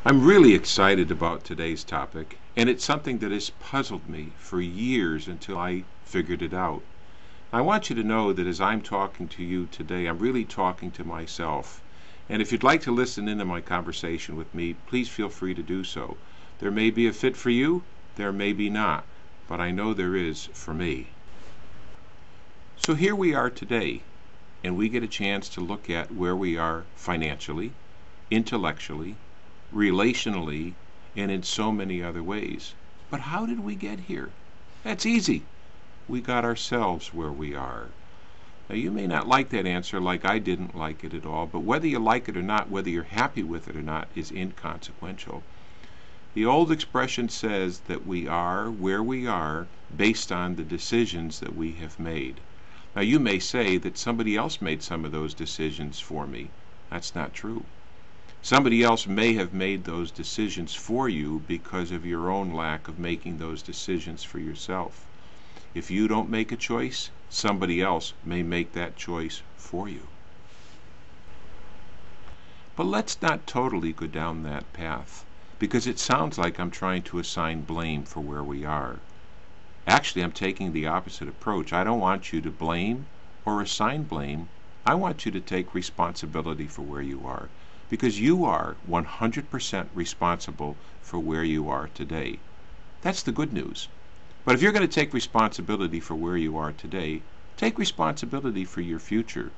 I'm really excited about today's topic, and it's something that has puzzled me for years until I figured it out. I want you to know that as I'm talking to you today, I'm really talking to myself. And if you'd like to listen into my conversation with me, please feel free to do so. There may be a fit for you, there may be not, but I know there is for me. So here we are today, and we get a chance to look at where we are financially, intellectually, relationally, and in so many other ways. But how did we get here? That's easy. We got ourselves where we are. Now, you may not like that answer like I didn't like it at all, but whether you like it or not, whether you're happy with it or not, is inconsequential. The old expression says that we are where we are based on the decisions that we have made. Now, you may say that somebody else made some of those decisions for me. That's not true. Somebody else may have made those decisions for you because of your own lack of making those decisions for yourself. If you don't make a choice, somebody else may make that choice for you. But let's not totally go down that path, because it sounds like I'm trying to assign blame for where we are. Actually, I'm taking the opposite approach. I don't want you to blame or assign blame. I want you to take responsibility for where you are, because you are 100% responsible for where you are today. That's the good news. But if you're going to take responsibility for where you are today, take responsibility for your future.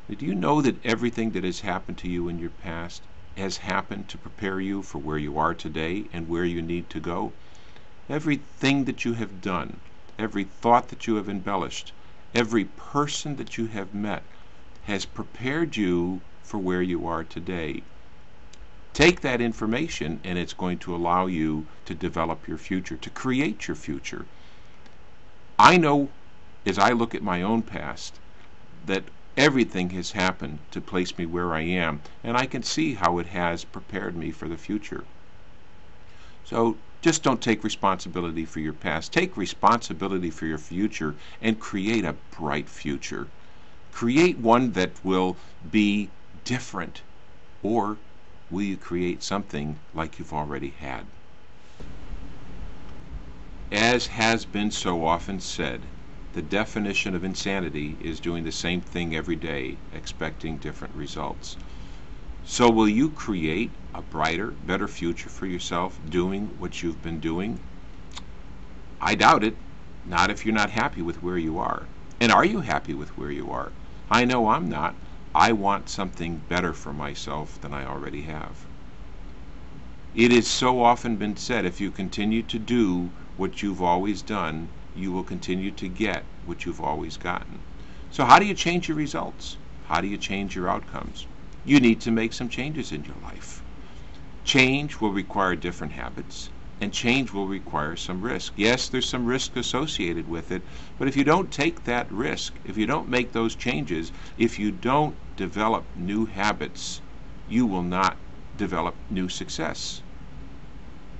Do you know that everything that has happened to you in your past has happened to prepare you for where you are today and where you need to go? Everything that you have done, every thought that you have embellished, every person that you have met has prepared you for where you are today. Take that information and it's going to allow you to develop your future, to create your future. I know as I look at my own past that everything has happened to place me where I am, and I can see how it has prepared me for the future. So just don't take responsibility for your past. Take responsibility for your future and create a bright future. Create one that will be different, or will you create something like you've already had? As has been so often said, the definition of insanity is doing the same thing every day, expecting different results. So will you create a brighter, better future for yourself doing what you've been doing? I doubt it. Not if you're not happy with where you are. And are you happy with where you are? I know I'm not. I want something better for myself than I already have. It has so often been said, if you continue to do what you've always done, you will continue to get what you've always gotten. So how do you change your results? How do you change your outcomes? You need to make some changes in your life. Change will require different habits, and change will require some risk. Yes, there's some risk associated with it, but if you don't take that risk, if you don't make those changes, if you don't develop new habits, you will not develop new success.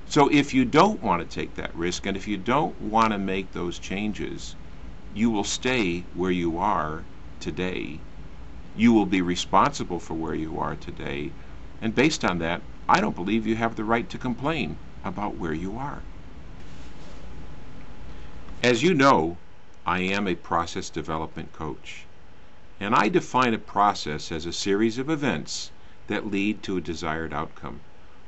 So if you don't want to take that risk, and if you don't want to make those changes, you will stay where you are today. You will be responsible for where you are today, and based on that, I don't believe you have the right to complain about where you are. As you know, I am a process development coach, and I define a process as a series of events that lead to a desired outcome.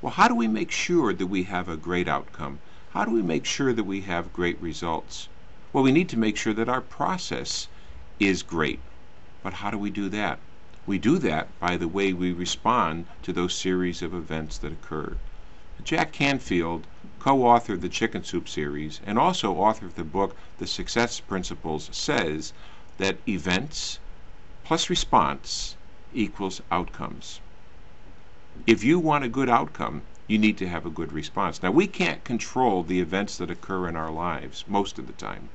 Well, how do we make sure that we have a great outcome? How do we make sure that we have great results? Well, we need to make sure that our process is great. But how do we do that? We do that by the way we respond to those series of events that occur. Jack Canfield, co-author of the Chicken Soup series and also author of the book The Success Principles, says that events plus response equals outcomes. If you want a good outcome, you need to have a good response. Now, we can't control the events that occur in our lives most of the time.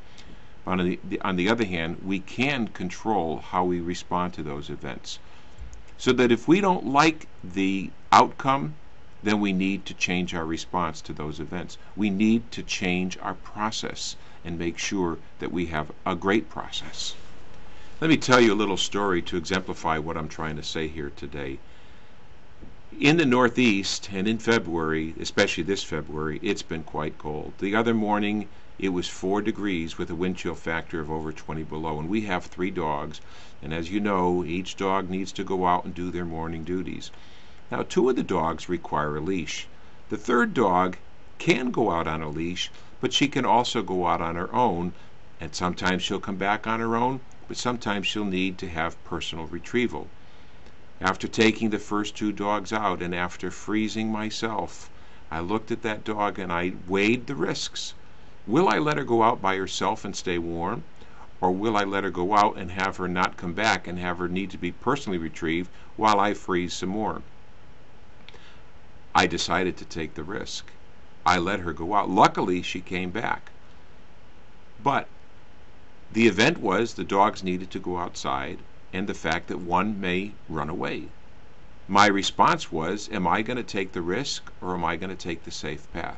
On the other hand, we can control how we respond to those events. So that if we don't like the outcome, then we need to change our response to those events. We need to change our process and make sure that we have a great process. Let me tell you a little story to exemplify what I'm trying to say here today. In the Northeast and in February, especially this February, it's been quite cold. The other morning it was 4 degrees with a wind chill factor of over 20 below. And we have 3 dogs. And as you know, each dog needs to go out and do their morning duties. Now, 2 of the dogs require a leash. The third dog can go out on a leash, but she can also go out on her own. And sometimes she'll come back on her own, but sometimes she'll need to have personal retrieval. After taking the first 2 dogs out and after freezing myself, I looked at that dog and I weighed the risks. Will I let her go out by herself and stay warm? Or will I let her go out and have her not come back and have her need to be personally retrieved while I freeze some more? I decided to take the risk. I let her go out. Luckily, she came back. But the event was the dogs needed to go outside, and the fact that one may run away. My response was, am I going to take the risk or am I going to take the safe path?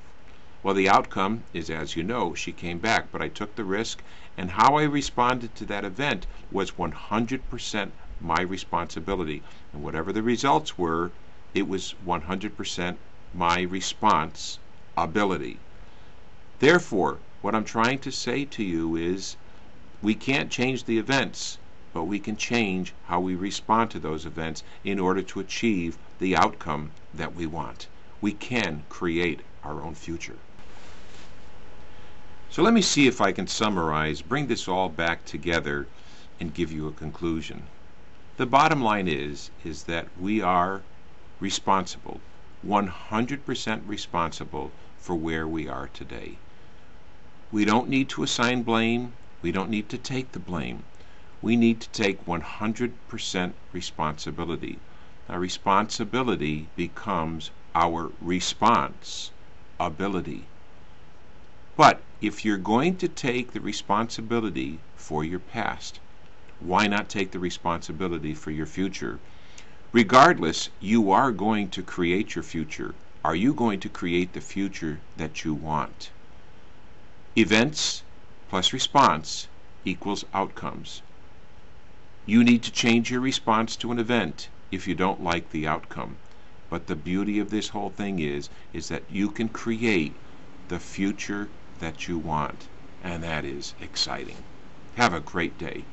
Well, the outcome is, as you know, she came back, but I took the risk, and how I responded to that event was 100% my responsibility. And whatever the results were, it was 100% my response ability. Therefore, what I'm trying to say to you is, we can't change the events, but we can change how we respond to those events in order to achieve the outcome that we want. We can create our own future. So let me see if I can summarize, bring this all back together, and give you a conclusion. The bottom line is that we are responsible, 100% responsible for where we are today. We don't need to assign blame. We don't need to take the blame. We need to take 100% responsibility. Now, responsibility becomes our response ability. But if you're going to take the responsibility for your past, why not take the responsibility for your future? Regardless, you are going to create your future. Are you going to create the future that you want? Events plus response equals outcomes. You need to change your response to an event if you don't like the outcome. But the beauty of this whole thing is that you can create the future that you want, and that is exciting. Have a great day.